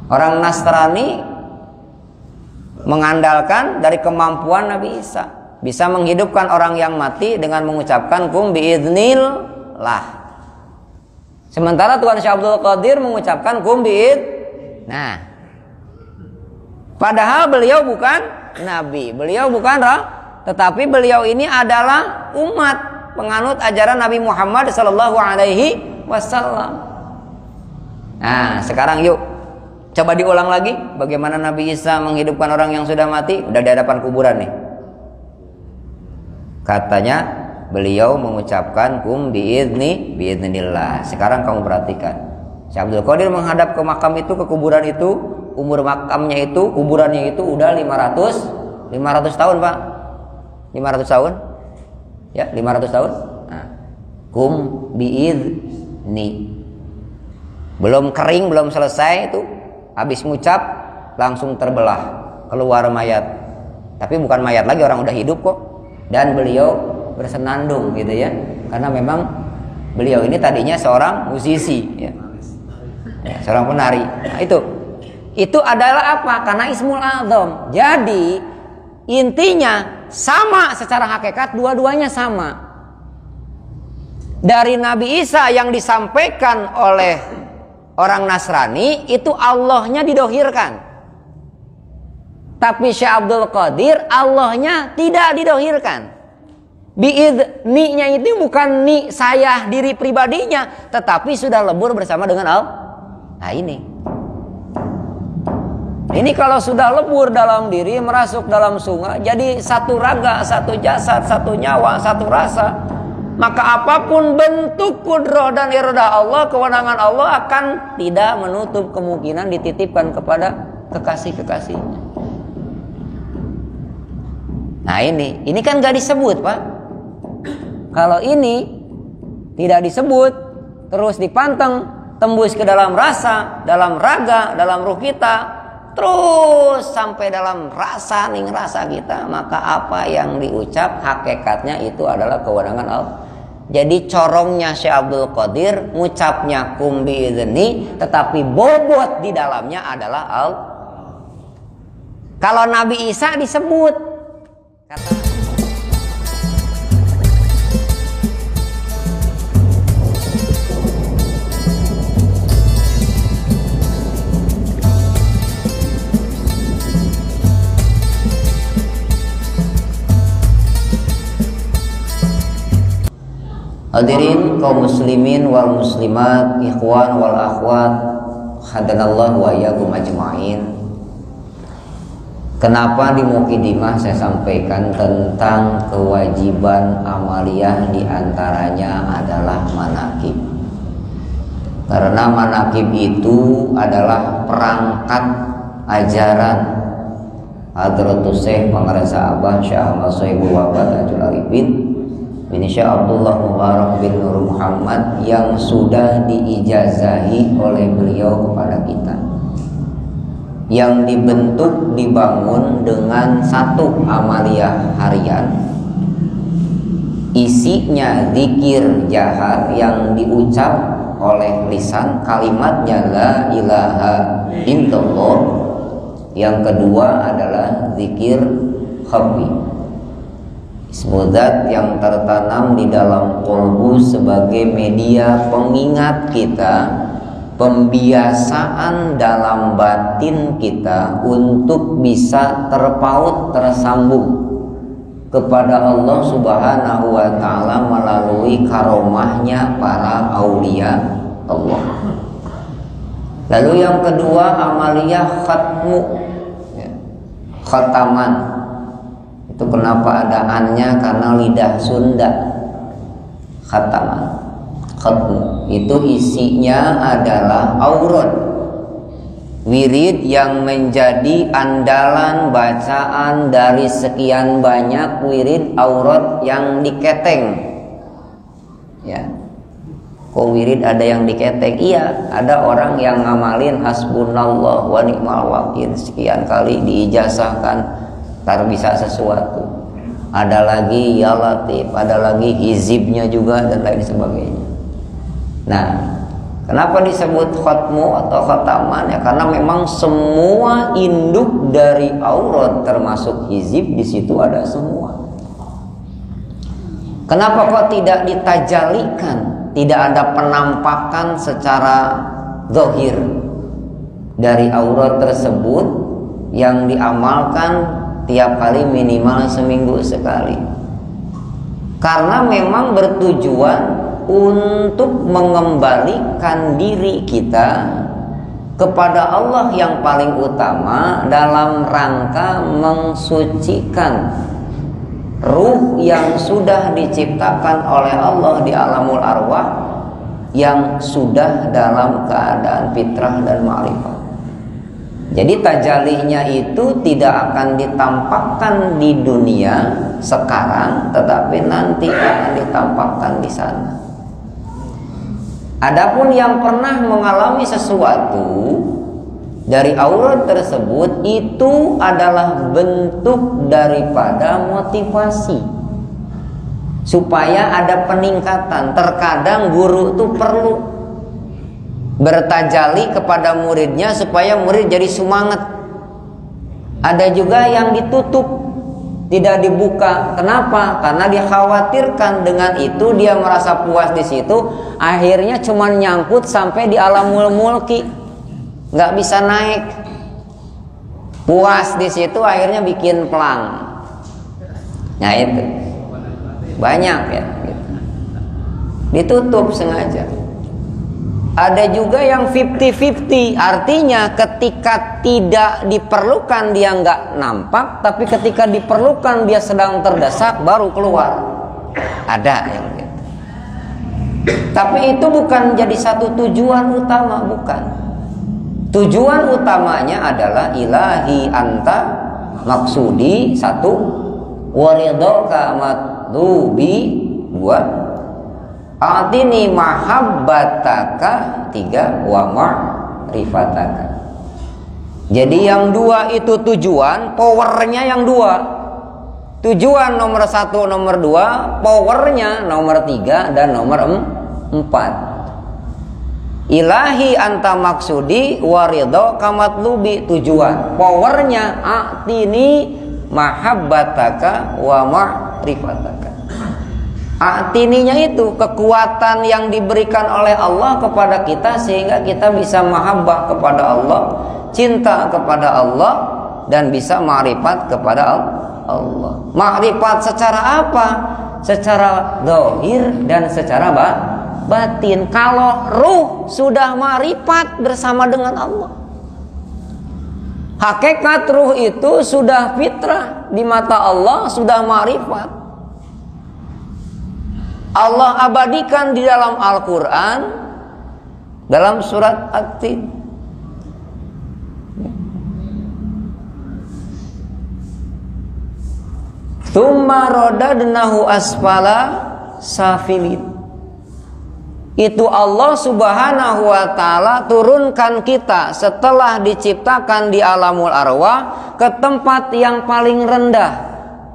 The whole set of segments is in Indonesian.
Orang Nasrani mengandalkan dari kemampuan Nabi Isa, bisa menghidupkan orang yang mati dengan mengucapkan kum biidznillah. Sementara Tuhan Syekh Abdul Qadir mengucapkan kum Nah, padahal beliau bukan nabi, beliau bukan roh, tetapi beliau ini adalah umat penganut ajaran Nabi Muhammad sallallahu alaihi wasallam. Nah, sekarang yuk coba diulang lagi bagaimana Nabi Isa menghidupkan orang yang sudah mati, udah di hadapan kuburan nih. Katanya beliau mengucapkan kum biidznillah. Sekarang kamu perhatikan. Syekh Abdul Qadir menghadap ke makam itu, ke kuburan itu, umur makamnya itu, kuburannya itu udah 500 tahun, Pak. 500 tahun. Ya, 500 tahun. Nah, kum biidzni. Belum kering, belum selesai itu, habis ngucap langsung terbelah, keluar mayat. Tapi bukan mayat lagi, orang udah hidup kok. Dan beliau bersenandung gitu ya, karena memang beliau ini tadinya seorang musisi ya. Seorang penari. Nah, itu adalah apa? Karena Ismul A'zam. Jadi intinya sama secara hakikat, dua-duanya sama. Dari Nabi Isa yang disampaikan oleh orang Nasrani itu Allahnya didohirkan. Tapi Syekh Abdul Qadir Allahnya tidak didohirkan. Biidninya itu bukan ni saya diri pribadinya, tetapi sudah lebur bersama dengan Allah. Nah ini kalau sudah lebur dalam diri, merasuk dalam sungai, jadi satu raga, satu jasad, satu nyawa, satu rasa, maka apapun bentuk kudrah dan iradah Allah, kewenangan Allah akan tidak menutup kemungkinan dititipkan kepada kekasih-kekasihnya. Nah ini kan gak disebut, Pak. Kalau ini tidak disebut, terus dipanteng, tembus ke dalam rasa, dalam raga, dalam ruh kita, terus sampai dalam rasa ning rasa kita, maka apa yang diucap hakikatnya itu adalah kewenangan Allah. Jadi corongnya Syekh Abdul Qadir ngucapnya kum biidzni, tetapi bobot di dalamnya adalah Allah. Kalau Nabi Isa disebut kata hadirin kaum muslimin wal muslimat, ikhwan wal akhwat, hadanallahu wa iyyakum ajma'in. Kenapa di Mukidimah saya sampaikan tentang kewajiban amaliyah, diantaranya adalah manakib. Karena manakib itu adalah perangkat ajaran Hadratus Syekh Pengarasa Abah Syekh Ahmad Sohibul Wafat Ajul Arifin bin Syekh Abdullah Mubarak bin Nur Muhammad yang sudah diijazahi oleh beliau kepada kita, yang dibentuk, dibangun dengan satu amaliyah harian, isinya zikir jahar yang diucap oleh lisan, kalimatnya la ilaha illallah. Yang kedua adalah zikir khafi, ismudzat yang tertanam di dalam qalbu sebagai media pengingat kita, pembiasaan dalam batin kita untuk bisa terpaut, tersambung kepada Allah Subhanahu wa ta'ala melalui karomahnya para aulia Allah. Lalu yang kedua amaliyah khatmu, khataman. Itu kenapa ada annya? Karena lidah Sunda. Khataman, khatmu itu isinya adalah aurat, wirid yang menjadi andalan bacaan dari sekian banyak wirid aurat yang diketeng. Ya, kok wirid ada yang diketeng? Iya, ada orang yang ngamalin hasbunallah wa ni'mal wakil sekian kali, diijazahkan tar bisa sesuatu. Ada lagi ya latif, ada lagi hizibnya juga dan lain sebagainya. Nah, Kenapa disebut khatmu atau khataman? Ya karena memang semua induk dari aurat termasuk hizib di situ ada semua. Kenapa kok tidak ditajalikan? Tidak ada penampakan secara zahir dari aurat tersebut yang diamalkan tiap hari minimal seminggu sekali. Karena memang bertujuan untuk mengembalikan diri kita kepada Allah yang paling utama dalam rangka mensucikan ruh yang sudah diciptakan oleh Allah di alamul arwah yang sudah dalam keadaan fitrah dan ma'rifat. Jadi tajalinya itu tidak akan ditampakkan di dunia sekarang, tetapi nanti akan ditampakkan di sana. Adapun yang pernah mengalami sesuatu dari aurat tersebut itu adalah bentuk daripada motivasi supaya ada peningkatan. Terkadang guru itu perlu bertajali kepada muridnya supaya murid jadi semangat. Ada juga yang ditutup, tidak dibuka. Kenapa? Karena dikhawatirkan dengan itu dia merasa puas di situ, akhirnya cuma nyangkut sampai di alamul mulki, nggak bisa naik. Puas di situ akhirnya bikin pelang. Nah itu banyak ya. Gitu. Ditutup sengaja. Ada juga yang 50-50, artinya ketika tidak diperlukan dia nggak nampak, tapi ketika diperlukan dia sedang terdesak baru keluar. Ada yang gitu. Tapi itu bukan jadi satu tujuan utama, bukan. Tujuan utamanya adalah ilahi anta maksudi, satu, waridhoka matlubi, dua, atini mahabbataka, tiga, wa ma'rifataka. Jadi yang dua itu tujuan, powernya yang dua. Tujuan nomor satu, nomor dua, powernya nomor tiga dan nomor empat. Ilahi anta maksudi waridho kamatlubi, tujuan. Powernya atini mahabbataka wa ma'rifataka. Atininya itu kekuatan yang diberikan oleh Allah kepada kita sehingga kita bisa mahabbah kepada Allah, cinta kepada Allah, dan bisa ma'rifat kepada Allah. Ma'rifat secara apa? Secara zahir dan secara batin. Kalau ruh sudah ma'rifat bersama dengan Allah, hakikat ruh itu sudah fitrah di mata Allah, sudah ma'rifat. Allah abadikan di dalam Al-Quran dalam surat At-Tin. Tsumma radadnahu asfala safilin. Itu Allah subhanahu wa ta'ala turunkan kita setelah diciptakan di alamul arwah ke tempat yang paling rendah,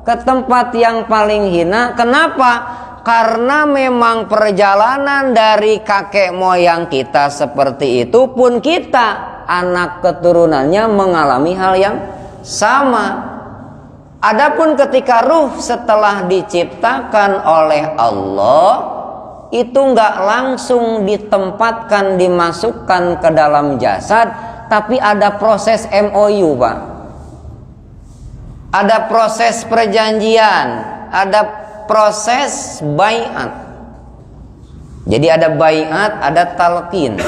ke tempat yang paling hina. Kenapa? Karena memang perjalanan dari kakek moyang kita seperti itu pun kita, anak keturunannya, mengalami hal yang sama. Adapun ketika ruh setelah diciptakan oleh Allah, itu nggak langsung ditempatkan, dimasukkan ke dalam jasad, tapi ada proses MOU, Pak. Ada proses perjanjian, ada proses baiat. Jadi ada baiat, ada talqin.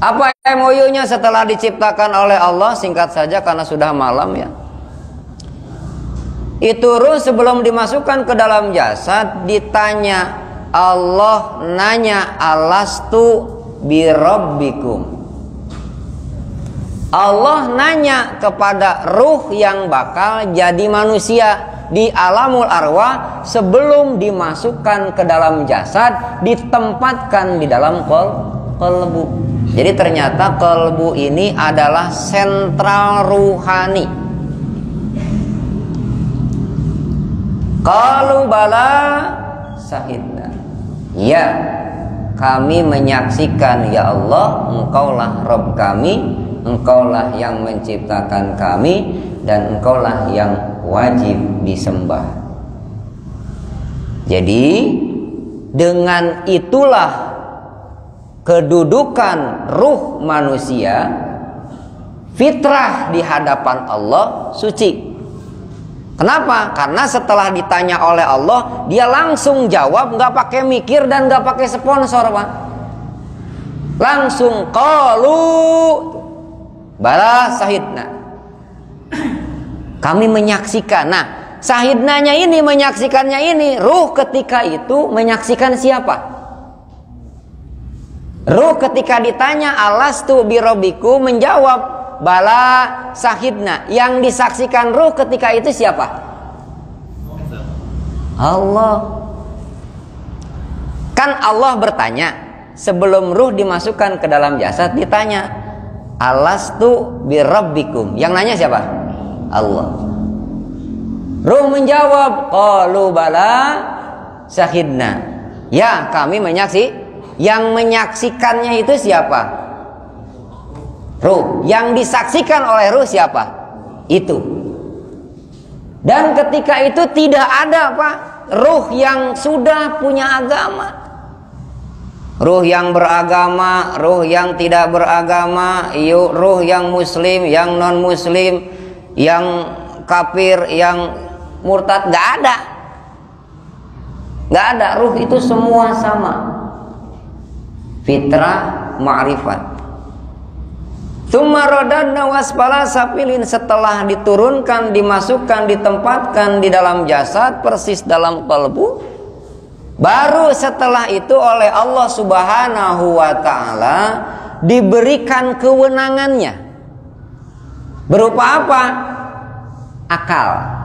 Apa MOU-nya setelah diciptakan oleh Allah? Singkat saja karena sudah malam ya. Itu ruh sebelum dimasukkan ke dalam jasad ditanya, Allah nanya, alastu birabbikum. Allah nanya kepada ruh yang bakal jadi manusia di alamul arwah sebelum dimasukkan ke dalam jasad, ditempatkan di dalam qalbu. Jadi ternyata qalbu ini adalah sentral ruhani. Qalu bala sahidna. Ya, kami menyaksikan ya Allah, Engkaulah Rabb kami, Engkaulah yang menciptakan kami, dan Engkaulah yang wajib disembah. Jadi dengan itulah kedudukan ruh manusia, fitrah di hadapan Allah suci. Kenapa? Karena setelah ditanya oleh Allah, dia langsung jawab, nggak pakai mikir dan nggak pakai sponsor, Pak. Langsung qalu bala sahidna. Kami menyaksikan. Nah, sahidnanya ini, menyaksikannya ini, ruh ketika itu menyaksikan siapa? Ruh ketika ditanya alastu birabbikum menjawab bala sahidna. Yang disaksikan ruh ketika itu siapa? Allah. Kan Allah bertanya sebelum ruh dimasukkan ke dalam jasad, ditanya alastu birabbikum. Yang nanya siapa? Allah. Ruh menjawab qalu bala sahidna. Ya, kami menyaksi. Yang menyaksikannya itu siapa? Ruh. Yang disaksikan oleh ruh siapa? Itu. Dan ketika itu tidak ada, Pak, ruh yang sudah punya agama. Ruh yang beragama, ruh yang tidak beragama, ruh yang muslim, yang non muslim, yang kafir, yang murtad, nggak ada. Nggak ada. Ruh itu semua sama. Fitrah, ma'rifat. Tsumma radadna wasfala safilin, setelah diturunkan, dimasukkan, ditempatkan di dalam jasad persis dalam kalbu, baru setelah itu oleh Allah Subhanahu wa taala diberikan kewenangannya. Berupa apa? Akal.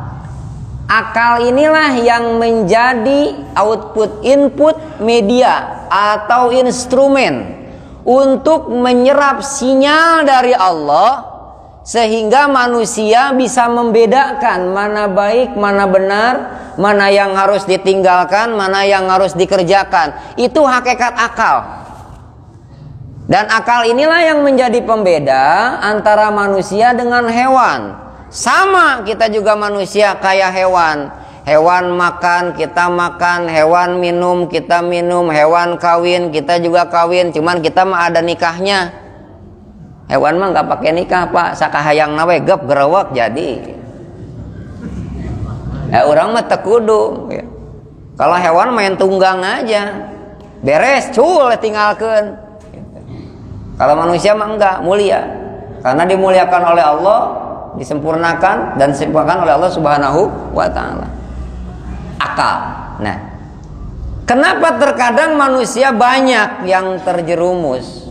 Akal inilah yang menjadi output, input, media atau instrumen untuk menyerap sinyal dari Allah, sehingga manusia bisa membedakan mana baik, mana benar, mana yang harus ditinggalkan, mana yang harus dikerjakan. Itu hakikat akal. Dan akal inilah yang menjadi pembeda antara manusia dengan hewan. Sama, kita juga manusia kayak hewan. Hewan makan, kita makan. Hewan minum, kita minum. Hewan kawin, kita juga kawin. Cuman kita mah ada nikahnya. Hewan mah nggak pakai nikah, Pak. Sakahayang nawe gep gerewek jadi. Orang mah tekudu. Kalau hewan main tunggang aja, beres, cul tinggalkan. Kalau manusia mah enggak, mulia. Karena dimuliakan oleh Allah, disempurnakan dan disempurnakan oleh Allah Subhanahu wa taala. Akal. Nah, kenapa terkadang manusia banyak yang terjerumus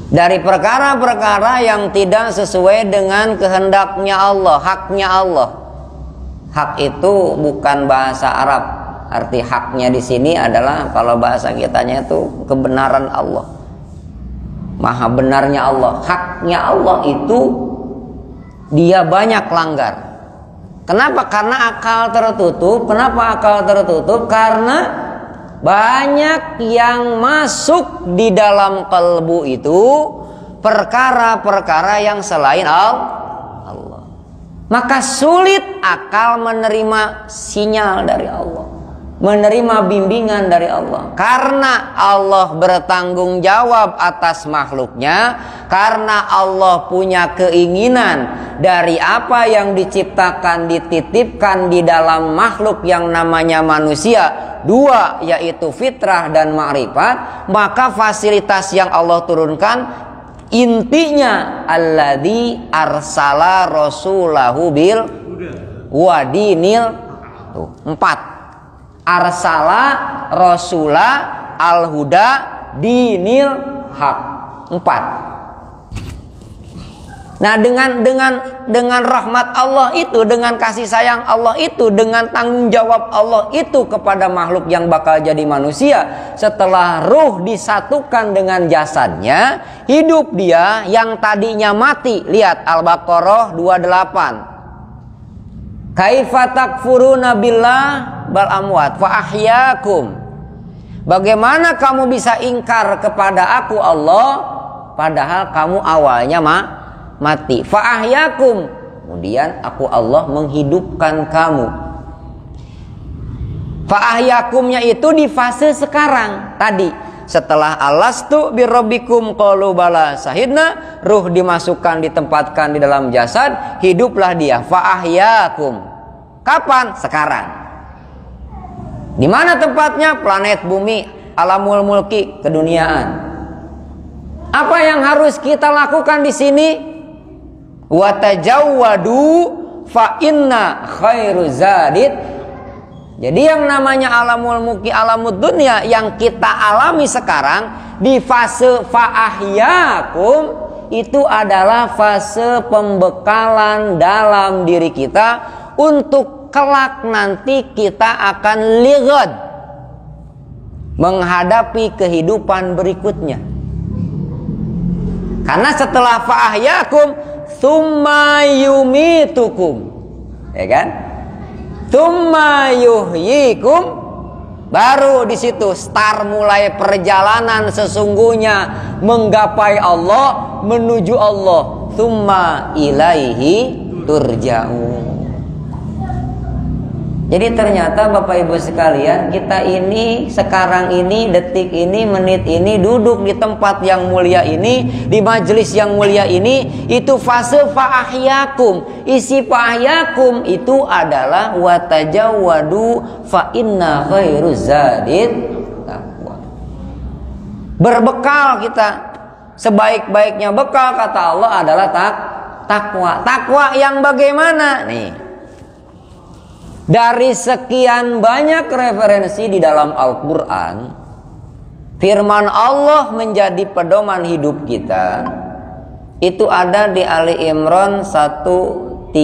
dari perkara-perkara yang tidak sesuai dengan kehendaknya Allah, haknya Allah. Hak itu bukan bahasa Arab. Arti haknya di sini adalah, kalau bahasa kitanya itu kebenaran Allah. Maha benarnya Allah. Haknya Allah itu dia banyak langgar. Kenapa? Karena akal tertutup. Kenapa akal tertutup? Karena banyak yang masuk di dalam kalbu itu perkara-perkara yang selain Allah. Maka sulit akal menerima sinyal dari Allah, menerima bimbingan dari Allah. Karena Allah bertanggung jawab atas makhluknya, karena Allah punya keinginan dari apa yang diciptakan, dititipkan di dalam makhluk yang namanya manusia, dua, yaitu fitrah dan ma'rifat. Maka fasilitas yang Allah turunkan, intinya alladzi arsala rasulahu bil wadinil, empat. Arsala rasula al-huda dinil haq, empat. Nah, dengan rahmat Allah itu, dengan kasih sayang Allah itu, dengan tanggung jawab Allah itu kepada makhluk yang bakal jadi manusia, setelah ruh disatukan dengan jasadnya, hidup dia yang tadinya mati. Lihat Al-Baqarah 28. Kaifa takfuruna billah bal amwat fa ahyaakum. Bagaimana kamu bisa ingkar kepada aku Allah, padahal kamu awalnya mati. Fa'ahyakum, kemudian aku Allah menghidupkan kamu. Fa'ahyakumnya itu di fase sekarang tadi. Setelah alastu birabbikum qalu bala sahidna, ruh dimasukkan, ditempatkan di dalam jasad, hiduplah dia. Fa'ahyakum. Kapan? Sekarang. Di mana tempatnya? Planet bumi, alamul mulki, keduniaan. Apa yang harus kita lakukan di sini? Wa tajawwadu fa inna khairu zadid. Jadi yang namanya alamul mulki, alamud dunia yang kita alami sekarang di fase fa'ahyakum, itu adalah fase pembekalan dalam diri kita untuk kelak nanti kita akan lighad, menghadapi kehidupan berikutnya. Karena setelah fa'ahyakum tsumma yumitukum, ya kan? Tsumma yuhyikum, baru di situ start mulai perjalanan sesungguhnya menggapai Allah, menuju Allah. Tsumma ilaihi turja'un. Jadi ternyata Bapak Ibu sekalian, kita ini sekarang ini, detik ini, menit ini, duduk di tempat yang mulia ini, di majelis yang mulia ini, itu fase fa'ahyakum. Isi fa'ahyakum itu adalah watajawwadu fa inna khairu zadid taqwa. Berbekal kita, sebaik-baiknya bekal kata Allah adalah takwa. Takwa yang bagaimana? Nih, dari sekian banyak referensi di dalam Al-Quran, firman Allah menjadi pedoman hidup kita. Itu ada di Ali Imran 134.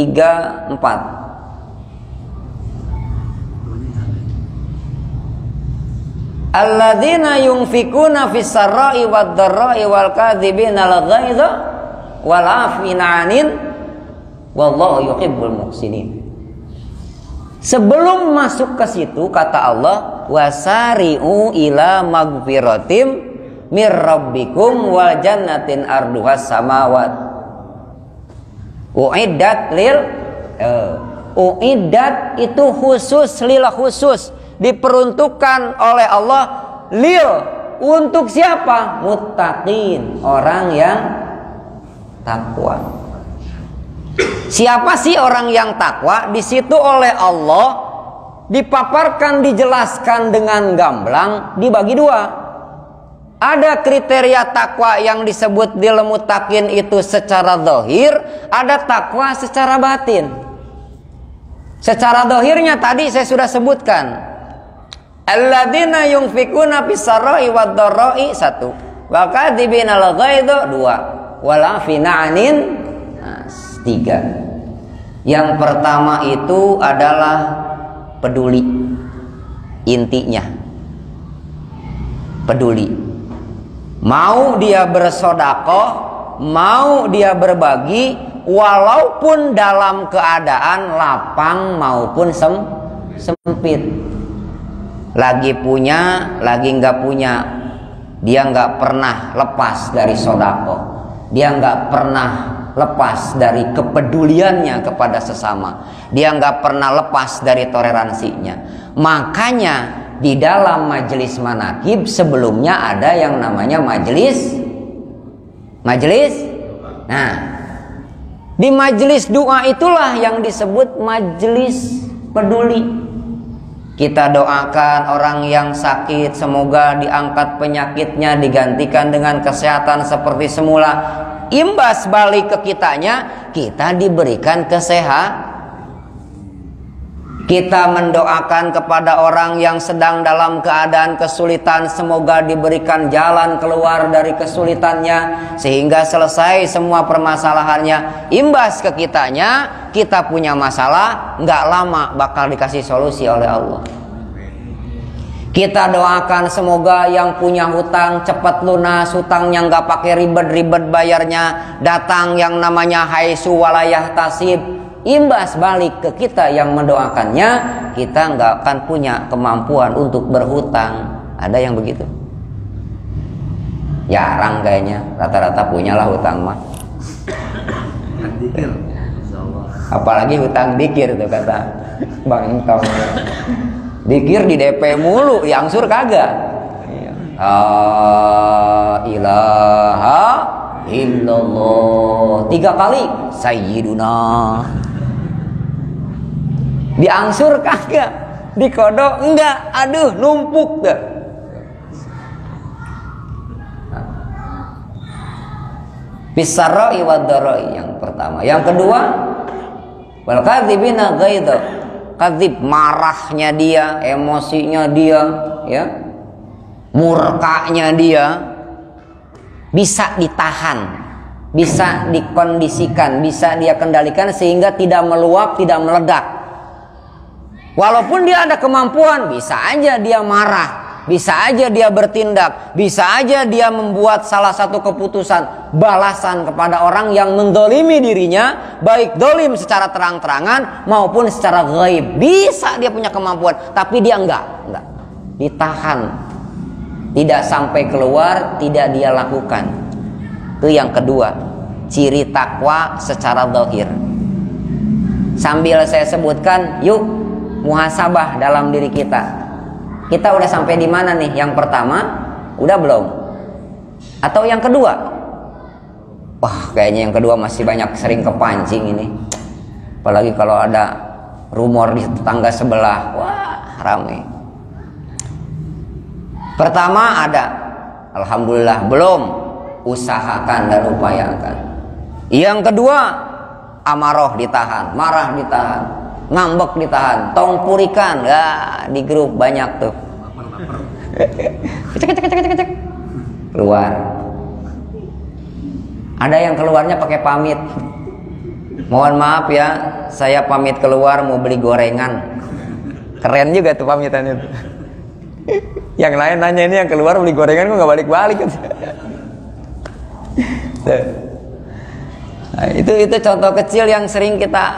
Alladzina yunfikuna fis sarra'i wad dharra'i wal kadzibina al ghaidha wal 'afina 'anil wallahu yuhibbul muhsinin. Sebelum masuk ke situ kata Allah, wasari'u ila magfiratim mir rabbikum wal jannatin arduhas samawat uiddat lil uiddat itu khusus, lil khusus, diperuntukkan oleh Allah, lil untuk siapa? Muttaqin, orang yang takwa. Siapa sih orang yang takwa? Di situ oleh Allah dipaparkan, dijelaskan dengan gamblang, dibagi dua. Ada kriteria takwa yang disebut lil muttaqin itu secara zahir, ada takwa secara batin. Secara zahirnya tadi saya sudah sebutkan. Alladzina yunfikuna fis sarra'i wad dharra'i 1, wa kadzibina al ghaidha 2, wal 'afina 'anil 3. Yang pertama itu adalah peduli. Intinya peduli. Mau dia bersedekah, mau dia berbagi, walaupun dalam keadaan lapang maupun sempit. Lagi punya, lagi nggak punya, dia nggak pernah lepas dari sedekah. Dia nggak pernah lepas dari kepeduliannya kepada sesama. Dia nggak pernah lepas dari toleransinya. Makanya di dalam majelis manakib sebelumnya ada yang namanya majelis. Nah, di majelis doa itulah yang disebut majelis peduli. Kita doakan orang yang sakit, semoga diangkat penyakitnya, digantikan dengan kesehatan seperti semula. Imbas balik ke kitanya, kita diberikan kesehatan. Kita mendoakan kepada orang yang sedang dalam keadaan kesulitan, semoga diberikan jalan keluar dari kesulitannya sehingga selesai semua permasalahannya. Imbas ke kitanya, kita punya masalah, nggak lama bakal dikasih solusi oleh Allah. Kita doakan semoga yang punya hutang cepat lunas, hutangnya nggak pakai ribet-ribet bayarnya, datang yang namanya haisu walayah tasib. Imbas balik ke kita yang mendoakannya, kita nggak akan punya kemampuan untuk berhutang. Ada yang begitu? Jarang kayaknya, rata-rata punyalah hutang mah. Apalagi hutang dikir tuh kata Bang Tong. Dikir di DP mulu, diangsur kagak. La ilaha illallah 3 kali sayyiduna. Diangsur kagak, dikodok enggak, aduh numpuk dah. Bisarra'i wad-dara'i yang pertama. Yang kedua, wal kadzibina ghaidha. Kadzib, marahnya dia, emosinya dia, ya. Murkanya dia bisa ditahan, bisa dikondisikan, bisa dia kendalikan sehingga tidak meluap, tidak meledak. Walaupun dia ada kemampuan, bisa aja dia marah, bisa aja dia bertindak, bisa aja dia membuat salah satu keputusan balasan kepada orang yang mendolimi dirinya, baik dolim secara terang-terangan maupun secara gaib. Bisa dia punya kemampuan, tapi dia enggak ditahan, tidak sampai keluar, tidak dia lakukan. Itu yang kedua, ciri takwa secara zahir. Sambil saya sebutkan, yuk muhasabah dalam diri kita. Kita udah sampai di mana nih? Yang pertama, udah belum? Atau yang kedua? Wah, kayaknya yang kedua masih banyak, sering kepancing ini. Apalagi kalau ada rumor di tetangga sebelah, wah ramai. Pertama ada, alhamdulillah belum, usahakan dan upayakan. Yang kedua, amaroh ditahan, marah ditahan, ngambek ditahan, tong purikan, ya di grup banyak tuh. Cek. Keluar. Ada yang keluarnya pakai pamit. Mohon maaf ya, saya pamit keluar mau beli gorengan. Keren juga tuh pamitan itu. Yang lain nanya, ini yang keluar beli gorengan kok nggak balik-balik. Nah, itu contoh kecil yang sering kita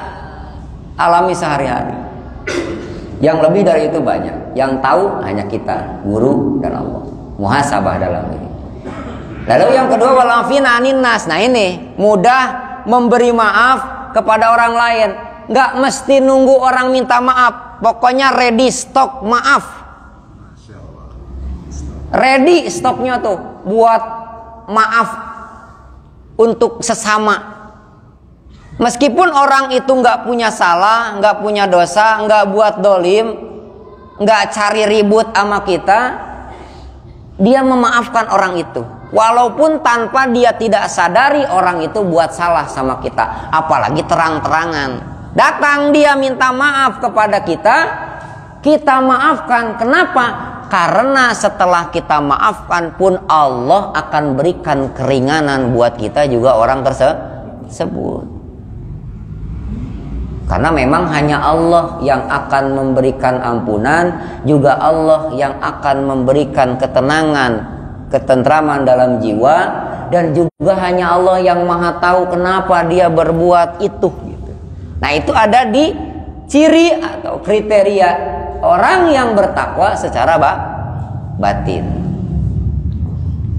alami sehari-hari. Yang lebih dari itu banyak. Yang tahu hanya kita, guru dan Allah. Muhasabah dalam diri. Lalu yang kedua, walafina anin nas. Nah ini, mudah memberi maaf kepada orang lain. Nggak mesti nunggu orang minta maaf. Pokoknya ready stok maaf. Ready stoknya tuh buat maaf untuk sesama. Meskipun orang itu nggak punya salah, nggak punya dosa, nggak buat dolim, nggak cari ribut sama kita, dia memaafkan orang itu. Walaupun tanpa dia tidak sadari orang itu buat salah sama kita, apalagi terang-terangan. Datang dia minta maaf kepada kita, kita maafkan. Kenapa? Karena setelah kita maafkan pun Allah akan berikan keringanan buat kita juga orang tersebut. Karena memang hanya Allah yang akan memberikan ampunan, juga Allah yang akan memberikan ketenangan, ketentraman dalam jiwa, dan juga hanya Allah yang maha tahu kenapa dia berbuat itu. Nah itu ada di ciri atau kriteria orang yang bertakwa secara batin.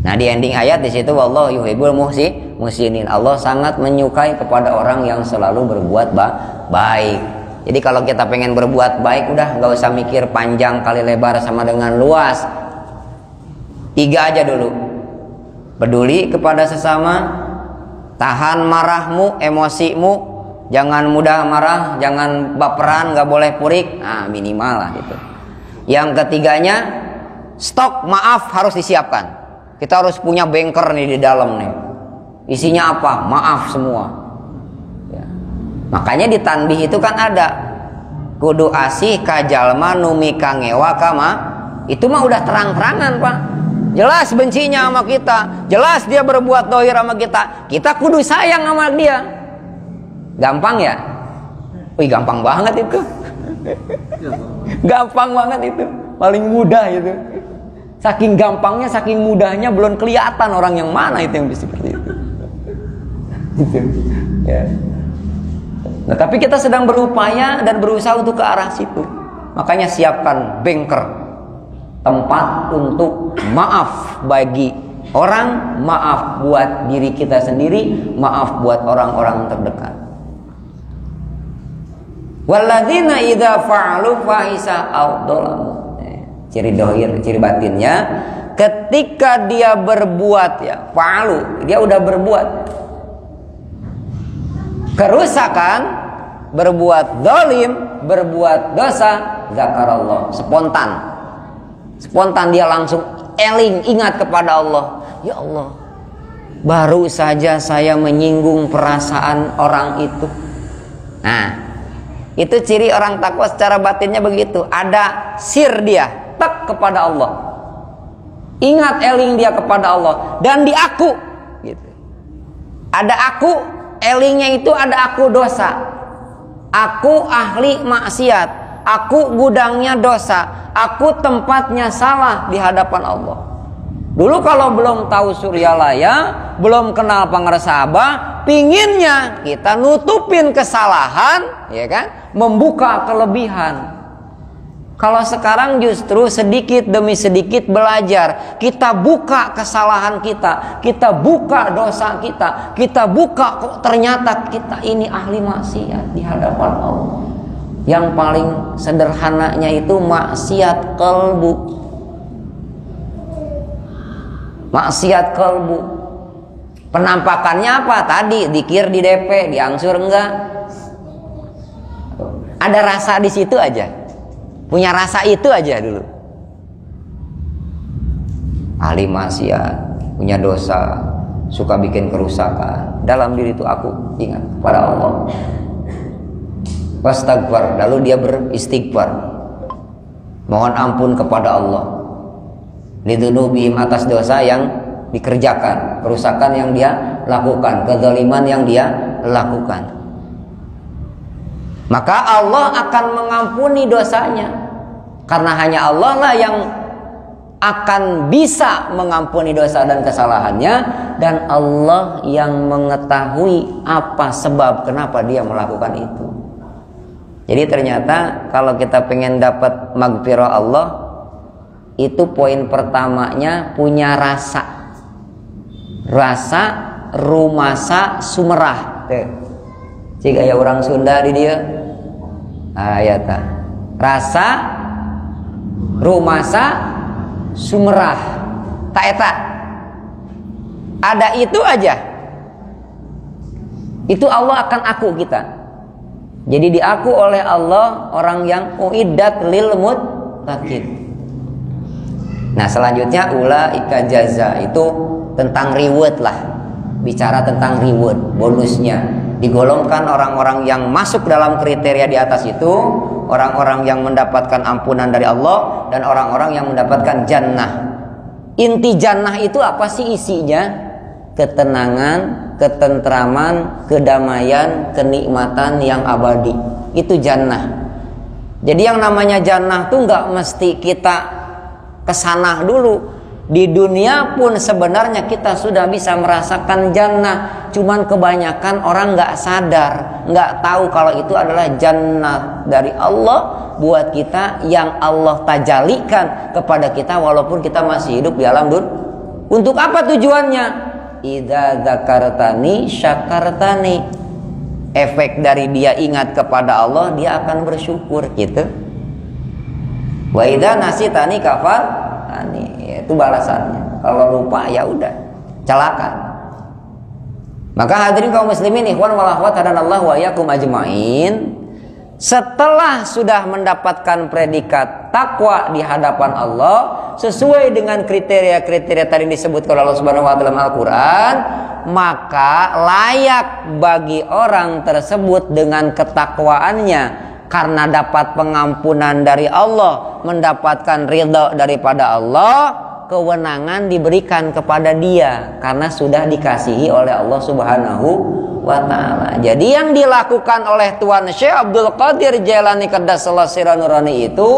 Nah di ending ayat di situ, wallahu yuhibbul muhsinin. Allah sangat menyukai kepada orang yang selalu berbuat baik. Jadi kalau kita pengen berbuat baik, udah nggak usah mikir panjang kali lebar sama dengan luas. 3 aja dulu. Peduli kepada sesama, tahan marahmu, emosimu. Jangan mudah marah, jangan baperan, nggak boleh purik. Nah minimal lah gitu. Yang ketiganya, stok maaf harus disiapkan. Kita harus punya banker nih di dalam nih. Isinya apa? Maaf semua. Ya. Makanya di tanbih itu kan ada kudu asih kajalma numi kangewa kama. Itu mah udah terang-terangan Pak. Jelas bencinya sama kita, jelas dia berbuat dohir sama kita. Kita kudu sayang sama dia. Gampang ya? Wih gampang banget itu. Gampang banget itu. Paling mudah itu. Saking gampangnya, saking mudahnya belum kelihatan orang yang mana itu yang bisa seperti itu. Gitu. Ya. Nah tapi kita sedang berupaya dan berusaha untuk ke arah situ. Makanya siapkan banker. tempat untuk maaf bagi orang, maaf buat diri kita sendiri, maaf buat orang-orang terdekat. Walladzina idza fa'alu fahisha aw dzalamu. Ciri dohir, ciri batinnya, ketika dia berbuat ya, fa'alu, dia udah berbuat kerusakan, berbuat zalim, berbuat dosa, zakarallah, spontan dia langsung eling, ingat kepada Allah. Ya Allah, baru saja saya menyinggung perasaan orang itu. Nah, itu ciri orang takwa secara batinnya begitu. Ada sir dia, tak kepada Allah. Ingat eling dia kepada Allah dan di aku gitu. Ada aku, elingnya itu ada aku dosa. Aku ahli maksiat, aku gudangnya dosa, aku tempatnya salah di hadapan Allah. Dulu kalau belum tahu Suryalaya, belum kenal Pangersaba, pinginnya kita nutupin kesalahan, ya kan? Membuka kelebihan. Kalau sekarang justru sedikit demi sedikit belajar, kita buka kesalahan kita buka dosa kita buka kok ternyata kita ini ahli maksiat di hadapan Allah. Yang paling sederhananya itu maksiat kalbu. Maksiat kalbu. Penampakannya apa? Tadi dikir di DP, diangsur enggak? Ada rasa di situ aja. Punya rasa itu aja dulu. Ahli maksiat, punya dosa, suka bikin kerusakan. Dalam diri itu aku ingat pada Allah. Wastagfar, lalu dia beristighfar, mohon ampun kepada Allah. Lidzunubihim, atas dosa yang dikerjakan, kerusakan yang dia lakukan, kezaliman yang dia lakukan. Maka Allah akan mengampuni dosanya, karena hanya Allah lah yang akan bisa mengampuni dosa dan kesalahannya, dan Allah yang mengetahui apa sebab kenapa dia melakukan itu. Jadi ternyata kalau kita pengen dapat magfirah Allah, itu poin pertamanya punya rasa rumasa sumerah. Jika ya orang Sunda di dia ayata rasa rumasa sumerah tak eta ada itu aja, itu Allah akan aku kita. Jadi diaku oleh Allah orang yang uiddat lil muttaqin. Nah selanjutnya ulaika jaza, itu tentang reward lah, bicara tentang reward, bonusnya. Digolongkan orang-orang yang masuk dalam kriteria di atas itu, orang-orang yang mendapatkan ampunan dari Allah dan orang-orang yang mendapatkan jannah. Inti jannah itu apa sih isinya? Ketenangan, ketentraman, kedamaian, kenikmatan yang abadi. Itu jannah. Jadi yang namanya jannah tuh nggak mesti kita kesana dulu. Di dunia pun sebenarnya kita sudah bisa merasakan jannah, cuman kebanyakan orang nggak sadar, nggak tahu kalau itu adalah jannah dari Allah buat kita, yang Allah tajalikan kepada kita walaupun kita masih hidup di alam dunia. Untuk apa tujuannya? Idza dzakartani syakartani. Efek dari dia ingat kepada Allah, dia akan bersyukur gitu. Wa idza nasitani kafartani. Itu balasannya. Kalau lupa ya udah celaka. Maka hadirin kaum muslimin ikhwan wal akhwat hadanallahu wa iyyakum ajmain, setelah sudah mendapatkan predikat takwa di hadapan Allah sesuai dengan kriteria-kriteria tadi disebutkan oleh Allah Subhanahu wa taala dalam Al-Qur'an, maka layak bagi orang tersebut dengan ketakwaannya, karena dapat pengampunan dari Allah, mendapatkan ridha daripada Allah, kewenangan diberikan kepada dia karena sudah dikasihi oleh Allah Subhanahu wa taala. Jadi yang dilakukan oleh Tuan Syekh Abdul Qadir Jailani Qaddasallahu sirra nurani itu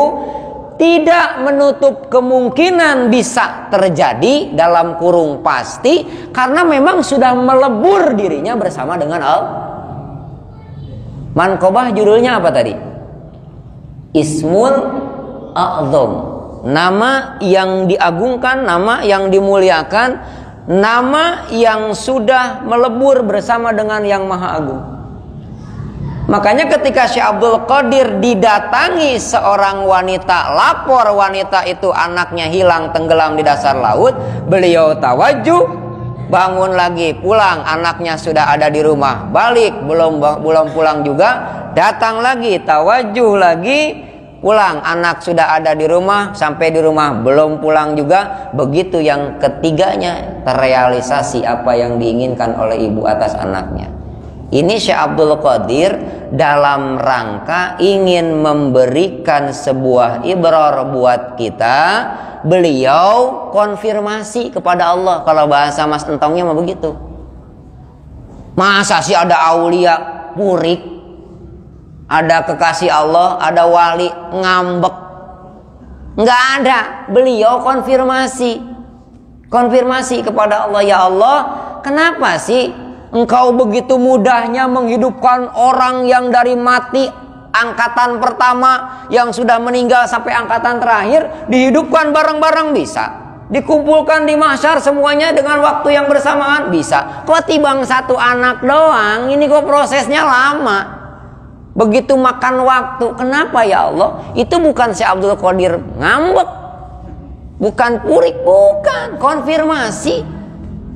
tidak menutup kemungkinan bisa terjadi dalam kurung pasti, karena memang sudah melebur dirinya bersama dengan Allah. Manqobah judulnya apa tadi? Ismul A'zam. nama yang diagungkan, nama yang dimuliakan, nama yang sudah melebur bersama dengan yang Maha Agung. Makanya ketika Syekh Abdul Qadir didatangi seorang wanita, lapor wanita itu anaknya hilang tenggelam di dasar laut, beliau tawajuh, bangun lagi, pulang, anaknya sudah ada di rumah, balik, belum pulang juga, datang lagi, tawajuh lagi, pulang, anak sudah ada di rumah, sampai di rumah belum pulang juga. Begitu yang ketiganya terrealisasi apa yang diinginkan oleh ibu atas anaknya. Ini Syekh Abdul Qadir dalam rangka ingin memberikan sebuah ibrar buat kita. Beliau konfirmasi kepada Allah. Kalau bahasa Mas Entongnya mah begitu. Masa sih ada aulia purik, ada kekasih Allah, ada wali ngambek? Nggak ada. Beliau konfirmasi kepada Allah. Ya Allah, kenapa sih Engkau begitu mudahnya menghidupkan orang yang dari mati angkatan pertama, yang sudah meninggal sampai angkatan terakhir, dihidupkan bareng-bareng bisa, dikumpulkan di mahsyar semuanya dengan waktu yang bersamaan bisa. Kok tibang satu anak doang, ini kok prosesnya lama, begitu makan waktu. Kenapa ya Allah? Itu bukan Syekh Abdul Qadir ngambek, bukan purik, bukan, konfirmasi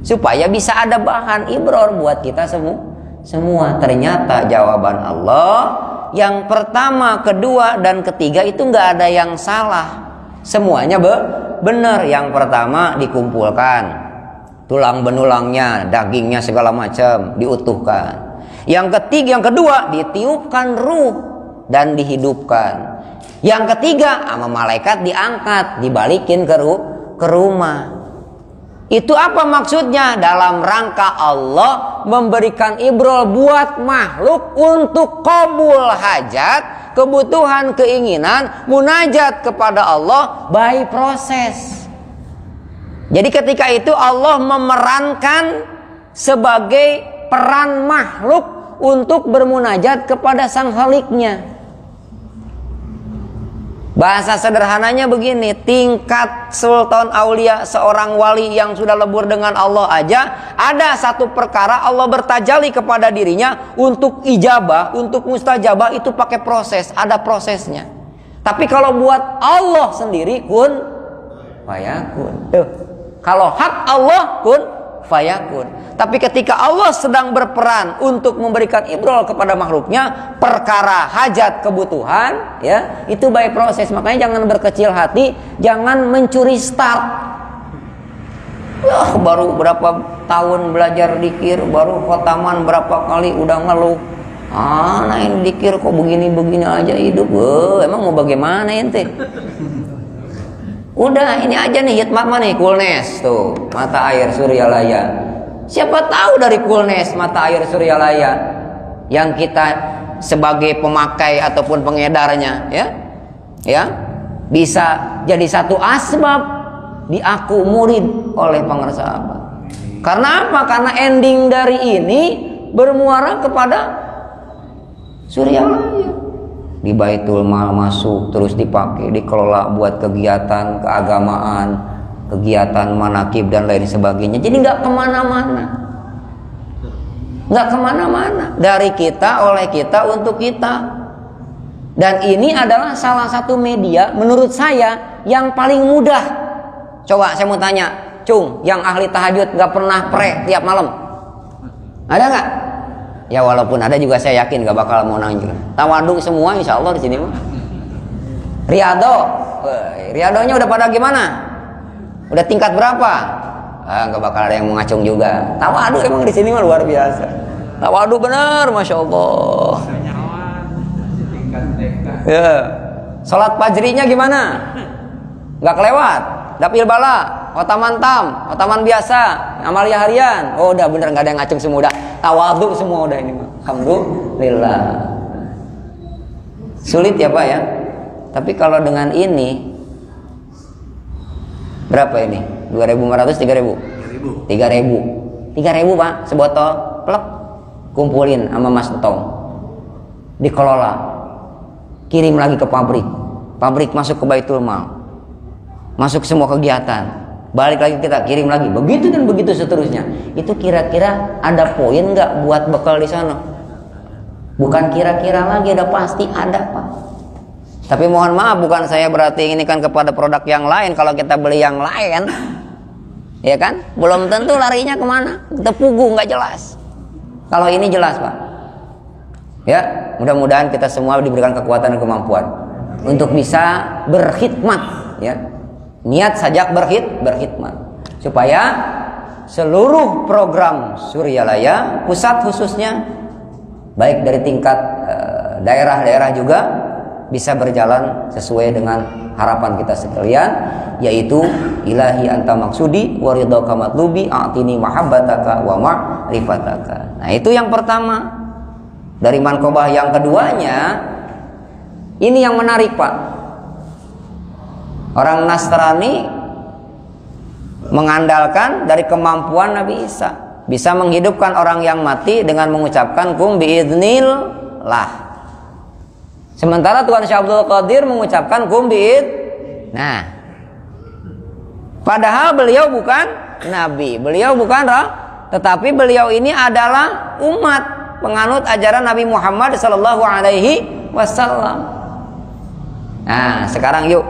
supaya bisa ada bahan ibror buat kita semua. Ternyata jawaban Allah yang pertama, kedua, dan ketiga itu nggak ada yang salah, semuanya benar. Yang pertama dikumpulkan tulang benulangnya, dagingnya, segala macam diutuhkan. Yang kedua ditiupkan ruh dan dihidupkan. Yang ketiga sama malaikat diangkat, dibalikin ke rumah. Itu apa maksudnya? Dalam rangka Allah memberikan ibrol buat makhluk untuk qabul hajat, kebutuhan, keinginan, munajat kepada Allah by proses. Jadi ketika itu Allah memerankan sebagai peran makhluk untuk bermunajat kepada sang Khaliknya. Bahasa sederhananya begini, tingkat sultan aulia, seorang wali yang sudah lebur dengan Allah aja, ada satu perkara Allah bertajali kepada dirinya untuk ijabah, untuk mustajabah, itu pakai proses, ada prosesnya. Tapi kalau buat Allah sendiri kun fayakun. Kalau hak Allah kun fayakun. Tapi ketika Allah sedang berperan untuk memberikan ibrol kepada makhluknya, perkara hajat, kebutuhan, ya, itu by proses. Makanya jangan berkecil hati, jangan mencuri start. Baru berapa tahun belajar dikir, baru khotaman berapa kali udah ngeluh. Nah ini dikir kok begini-begini aja hidup. Emang mau bagaimana ente? Udah ini aja nih hikmat mah nih, Kulnes tuh, mata air Suryalaya. Siapa tahu dari Kulnes, mata air Suryalaya, yang kita sebagai pemakai ataupun pengedarnya, ya, bisa jadi satu asbab diakomodir oleh pengersa apa. Karena apa? Karena ending dari ini bermuara kepada Suryalaya. Di Baitul Mal masuk, terus dipakai, dikelola buat kegiatan keagamaan, kegiatan manakib dan lain sebagainya. Jadi nggak kemana-mana, dari kita, oleh kita, untuk kita. Dan ini adalah salah satu media menurut saya yang paling mudah. Coba saya mau tanya, Cung, yang ahli tahajud nggak pernah pre tiap malam, ada nggak? Ya walaupun ada juga saya yakin gak bakal mau nanya. Tawaduk semua insya Allah di sini mah. Riadonya udah pada gimana? Udah tingkat berapa? Gak bakal ada yang mau ngacung juga. Tawaduk emang di sini mah luar biasa. Tawaduk bener, masya Allah. Ya. Salat fajrinya gimana? Gak kelewat. Dapil bala, khotaman tam, khotaman biasa, amalia harian. Oh udah bener, gak ada yang ngacung semua, udah tawadhu semua udah ini. Alhamdulillah. Sulit ya Pak ya. Tapi kalau dengan ini berapa ini? 2.500, 3.000? 3.000 Pak, sebotol, plek, kumpulin sama Mas Tong, dikelola, kirim lagi ke pabrik, masuk ke Baitul Mal. masuk semua kegiatan, balik lagi kita kirim lagi, begitu dan begitu seterusnya. Itu kira-kira ada poin nggak buat bekal di sana? Bukan kira-kira lagi, ada pasti ada, Pak. Tapi mohon maaf, bukan saya berarti ini kan kepada produk yang lain. Kalau kita beli yang lain, ya kan, belum tentu larinya kemana, kita pugu nggak jelas. Kalau ini jelas, Pak. Ya, mudah-mudahan kita semua diberikan kekuatan dan kemampuan untuk bisa berkhidmat, ya. Niat sajak berkhidmat supaya seluruh program Suryalaya pusat khususnya, baik dari tingkat daerah-daerah juga bisa berjalan sesuai dengan harapan kita sekalian, yaitu ilahi anta maksudi wa ridhaka matlubi a'tini mahabbataka wa ma'rifataka. Nah, itu yang pertama. Dari manqobah yang keduanya, ini yang menarik, Pak. Orang Nasrani mengandalkan dari kemampuan Nabi Isa, bisa menghidupkan orang yang mati dengan mengucapkan kum biidznillah. Sementara Tuhan Syekh Abdul Qadir mengucapkan kum nah, padahal beliau bukan nabi, beliau bukan roh, tetapi beliau ini adalah umat penganut ajaran Nabi Muhammad sallallahu alaihi wasallam. Nah, sekarang yuk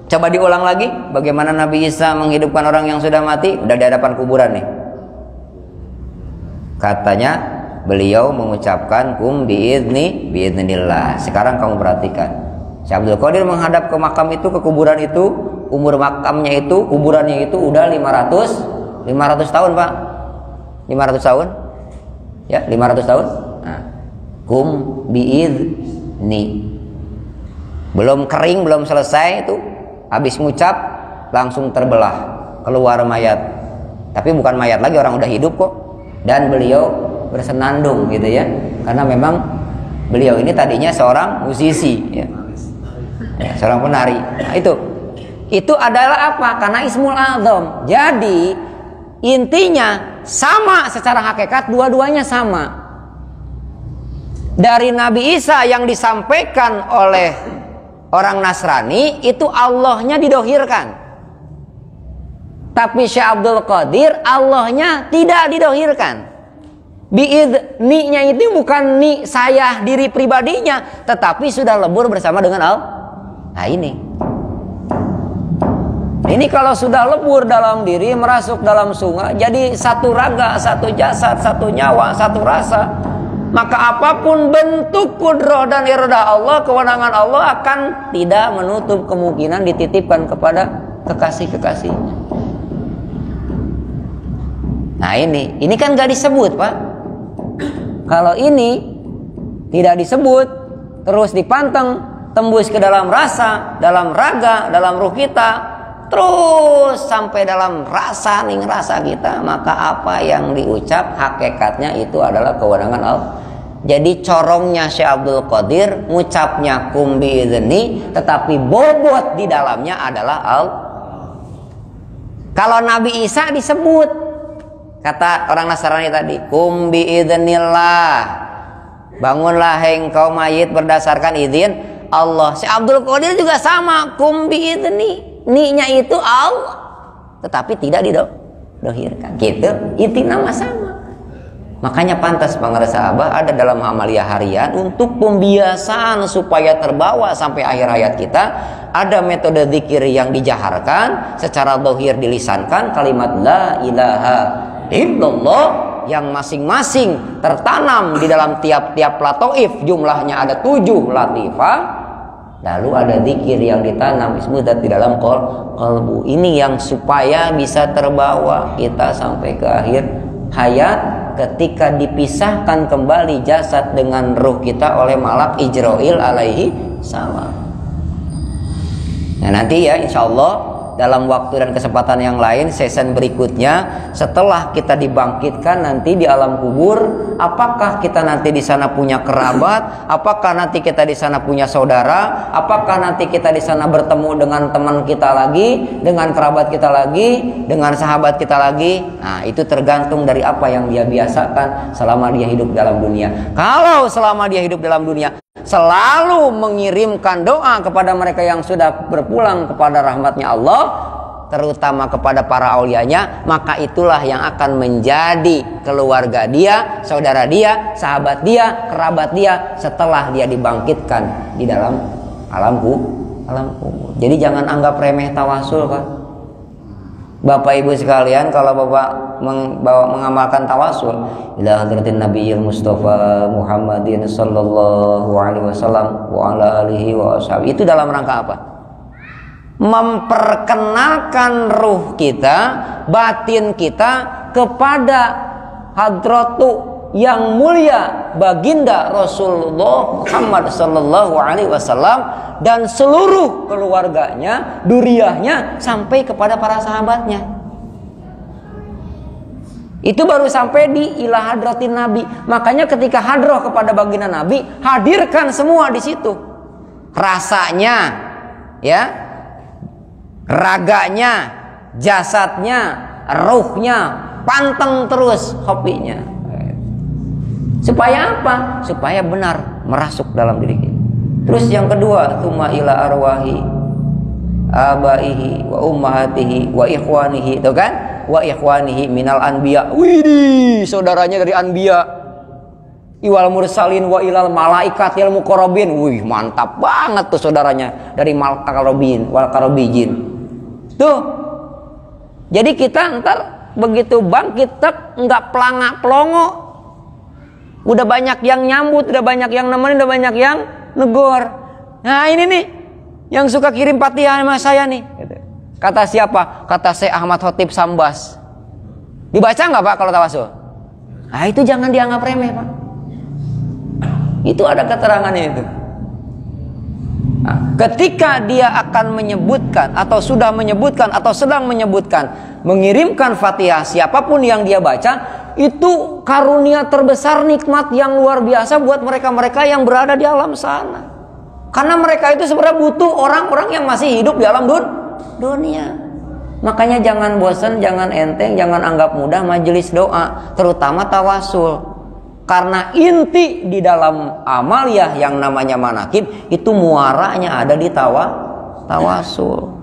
coba diulang lagi bagaimana Nabi Isa menghidupkan orang yang sudah mati, udah di hadapan kuburan nih. Katanya beliau mengucapkan kum biidznillah. Sekarang kamu perhatikan, Syekh Abdul Qadir menghadap ke makam itu, ke kuburan itu. Umur makamnya itu, kuburannya itu udah 500 tahun, Pak. 500 tahun. Ya, 500 tahun. Nah, kum biidzni. Belum kering, belum selesai itu. Habis ngucap langsung terbelah, keluar mayat. Tapi bukan mayat lagi, orang udah hidup kok. Dan beliau bersenandung gitu ya, karena memang beliau ini tadinya seorang musisi, ya, seorang penari. Nah, itu adalah apa? Karena Ismul A'zam. Jadi intinya sama secara hakikat, dua-duanya sama. Dari Nabi Isa yang disampaikan oleh orang Nasrani itu Allahnya didohirkan, tapi Syekh Abdul Qadir Allahnya tidak didohirkan. Biidninya itu bukan ni saya diri pribadinya, tetapi sudah lebur bersama dengan Allah. Nah, ini kalau sudah lebur dalam diri, merasuk dalam sungai, jadi satu raga, satu jasad, satu nyawa, satu rasa, maka apapun bentuk kudrah dan iradah Allah, kewenangan Allah akan tidak menutup kemungkinan dititipkan kepada kekasih-kekasihnya. Nah, ini kan gak disebut, Pak. Kalau ini tidak disebut, terus dipanteng, tembus ke dalam rasa, dalam raga, dalam ruh kita, terus sampai dalam rasa, ning rasa kita, maka apa yang diucap hakikatnya itu adalah kewenangan Allah. Jadi corongnya Syekh Abdul Qadir, ngucapnya kum biidzni, tetapi bobot di dalamnya adalah Allah. Kalau Nabi Isa disebut, kata orang Nasrani tadi, kum biidznillah, bangunlah engkau mayit berdasarkan izin Allah. Syekh Abdul Qadir juga sama, kum biidzni, ni-nya itu Allah, tetapi tidak didohirkan. Gitu, inti nama sama. Makanya pantas pengersa Abah ada dalam amalia harian untuk pembiasaan supaya terbawa sampai akhir hayat kita. Ada metode zikir yang dijaharkan, secara dohir dilisankan kalimat la ilaha illallah yang masing-masing tertanam di dalam tiap-tiap latoif, jumlahnya ada 7 latifah. Lalu ada zikir yang ditanam ismudat di dalam qalbu. Ini yang supaya bisa terbawa kita sampai ke akhir hayat, ketika dipisahkan kembali jasad dengan ruh kita oleh malak Ijrail alaihi salam. Nah, nanti ya insyaallah dalam waktu dan kesempatan yang lain, season berikutnya, setelah kita dibangkitkan nanti di alam kubur, apakah kita nanti di sana punya kerabat, apakah nanti kita di sana punya saudara, apakah nanti kita di sana bertemu dengan teman kita lagi, dengan kerabat kita lagi, dengan sahabat kita lagi. Nah, itu tergantung dari apa yang dia biasakan selama dia hidup dalam dunia. Kalau selama dia hidup dalam dunia selalu mengirimkan doa kepada mereka yang sudah berpulang kepada rahmatnya Allah, terutama kepada para aulianya, maka itulah yang akan menjadi keluarga dia, saudara dia, sahabat dia, kerabat dia setelah dia dibangkitkan di dalam alam kubur. Jadi jangan anggap remeh tawasul, Pak. Bapak Ibu sekalian, kalau Bapak mengamalkan tawasul ila hadratin Nabiyil Mustafa Muhammadin sallallahu alaihi wasallam wa ala alihi wa ashabihi, itu dalam rangka apa? Memperkenalkan ruh kita, batin kita kepada hadratu yang mulia baginda Rasulullah Muhammad sallallahu alaihi wasallam dan seluruh keluarganya, duriyahnya, sampai kepada para sahabatnya. Itu baru sampai di ila hadratin Nabi. Makanya ketika hadroh kepada baginda Nabi, hadirkan semua di situ. Rasanya, ya, raganya, jasadnya, ruhnya, panteng terus hobinya. Supaya apa? Supaya benar merasuk dalam diri kita. Terus yang kedua, tsumma ila arwahi abaihi wa ummahatihi wa ikhwanihi, itu kan? Wa ikhwanihi minal anbiya. Widih, saudaranya dari anbiya. Iwal mursalin wa ilal malaikatil muqarrabin. Wih, mantap banget tuh saudaranya dari malaikat wal karobijin. Tuh. Jadi kita ntar begitu bangkit tek enggak pelangak pelongo. Udah banyak yang nyambut, udah banyak yang nemenin, udah banyak yang negor. Nah ini nih yang suka kirim Fatihah sama saya nih. Kata siapa? Kata Syekh Ahmad Khotib Sambas. Dibaca nggak Pak kalau tawasul? Nah itu jangan dianggap remeh Pak. Itu ada keterangannya itu. Nah, ketika dia akan menyebutkan atau sudah menyebutkan atau sedang menyebutkan mengirimkan Fatihah, siapapun yang dia baca, itu karunia terbesar, nikmat yang luar biasa buat mereka-mereka yang berada di alam sana. Karena mereka itu sebenarnya butuh orang-orang yang masih hidup di alam dunia. Makanya jangan bosan, jangan enteng, jangan anggap mudah majelis doa, terutama tawasul. Karena inti di dalam amaliyah yang namanya manakib itu muaranya ada di tawasul.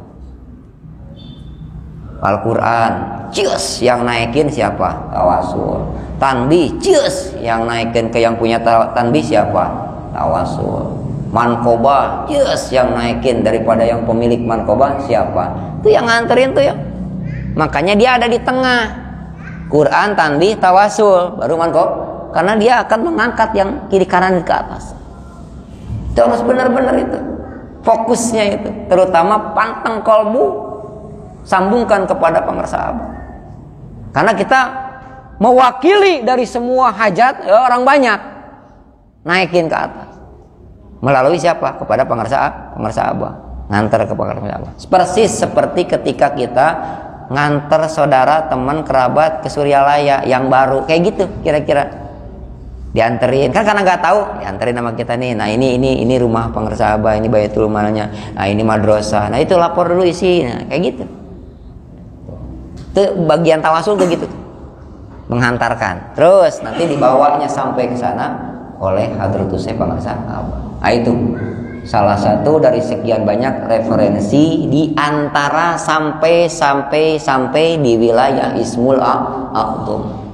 Al-Quran, cius yang naikin siapa? Tawasul. Tanbih, cius yang naikin ke yang punya tanbih siapa? Tawasul. Manqobah, cius yang naikin daripada yang pemilik manqobah siapa? Itu yang nganterin tuh ya. Makanya dia ada di tengah. Quran, tanbih, tawasul, baru manqobah. Karena dia akan mengangkat yang kiri kanan ke atas. Itu harus benar-benar itu. Fokusnya itu, terutama panteng kolbu, sambungkan kepada pengersa abad. Karena kita mewakili dari semua hajat orang banyak, naikin ke atas. Melalui siapa? Kepada pengersa abad. Ngantar ke pengersa abad. Persis seperti ketika kita ngantar saudara, teman, kerabat ke Suryalaya yang baru, kayak gitu kira-kira. Dianterin kan karena nggak tahu, dianterin sama kita nih. Nah ini rumah pengersa abah, ini baitul malnya, nah ini madrasah, nah itu lapor dulu isi, nah, kayak gitu. Itu bagian tawasul tuh gitu, menghantarkan. Terus nanti dibawanya sampai ke sana oleh hadratus pengersa abah. Nah itu salah satu dari sekian banyak referensi di antara sampai di wilayah Ismul A'zam.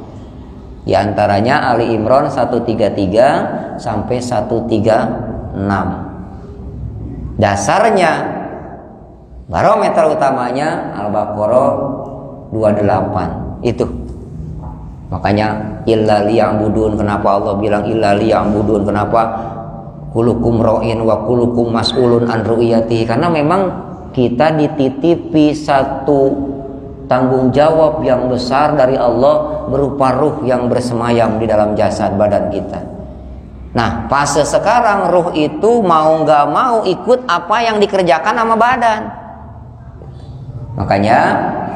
Di antaranya Ali Imran 133 sampai 136. Dasarnya barometer utamanya Al-Baqarah 28 itu. Makanya illa liya'budun, kenapa Allah bilang illa liya'budun? Kenapa kulukum ra'in wa kulukum mas'ulun an ru'yatihi? Karena memang kita dititipi satu tanggung jawab yang besar dari Allah berupa ruh yang bersemayam di dalam jasad badan kita. Nah, fase sekarang ruh itu mau nggak mau ikut apa yang dikerjakan sama badan. Makanya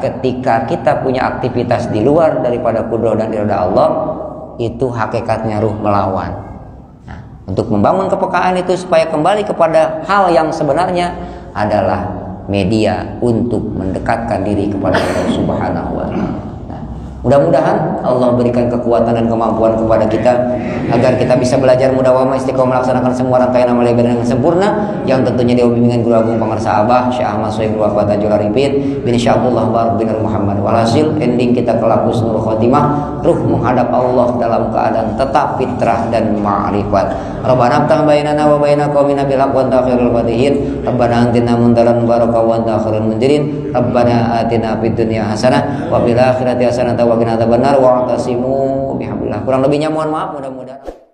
ketika kita punya aktivitas di luar daripada kudrah dan irada Allah, itu hakikatnya ruh melawan. Nah, untuk membangun kepekaan itu supaya kembali kepada hal yang sebenarnya adalah media untuk mendekatkan diri kepada Allah Subhanahu wa Ta'ala. Nah, Mudah-mudahan Allah berikan kekuatan dan kemampuan kepada kita agar kita bisa belajar mudawamah istiqomah melaksanakan semua rangkaian amal ibadah dengan sempurna, yang tentunya di bimbingan Guru Agung Pangarsa Abah Syekh Ahmad Sohibul Wafat Tajul Arifin bin insyaallah barik bin Muhammad. Walhasil ending kita kelak husnul khotimah, ruh menghadap Allah dalam keadaan tetap fitrah dan ma'rifat. Rabbana aftah bainana wa baina qaumina bil haqq wa anta khairul fatihin. Rabbana atina mundalan baraka wa anta khairul mundirin. Rabbana atina fid dunya hasanah wa fil akhirati hasanah wa qina adzabannar wa atasimu bihamdillah. Kurang lebihnya mohon maaf, mudah-mudahan